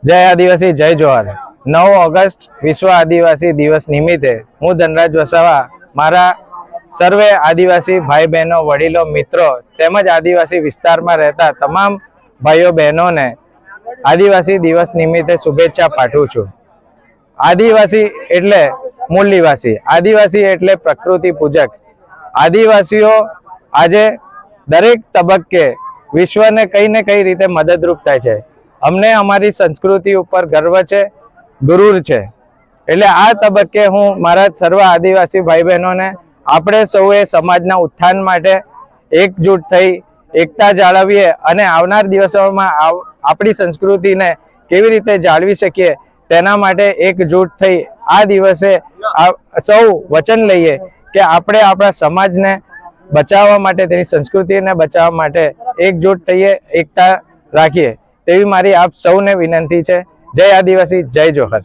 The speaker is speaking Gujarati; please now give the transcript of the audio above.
જય આદિવાસી જય જોહાર। 9 ઓગસ્ટ વિશ્વ આદિવાસી દિવસ નિમિત્તે હું ધનરાજ વસાવા મારા સર્વે આદિવાસી ભાઈ બહેનો વડીલો મિત્રો તેમજ આદિવાસી વિસ્તારમાં રહેતા તમામ ભાઈઓ બહેનોને આદિવાસી દિવસ નિમિત્તે શુભેચ્છા પાઠવું છું। આદિવાસી એટલે મૂળ નિવાસી, આદિવાસી એટલે પ્રકૃતિ પૂજક। આદિવાસીઓ આજે દરેક તબક્કે વિશ્વને કઈ ને કઈ રીતે મદદરૂપ થાય છે। અમને અમારી સંસ્કૃતિ ઉપર ગર્વ છે, ગુરુર છે। એટલે આ તબક્કે હું મારા સર્વ આદિવાસી ભાઈ બહેનોને આપણે સૌએ સમાજના ઉત્થાન માટે એકજૂટ થઈ એકતા જાળવીએ અને આવનાર દિવસોમાં આપણી સંસ્કૃતિને કેવી રીતે જાળવી શકીએ તેના માટે એકજૂટ થઈ આ દિવસે સૌ વચન લઈએ કે આપણે આપણા સમાજને બચાવવા માટે, તેની સંસ્કૃતિને બચાવવા માટે એકજૂટ થઈએ, એકતા રાખીએ તેવી મારી આપ સૌને વિનંતી છે। જય આદિવાસી જય જોહર।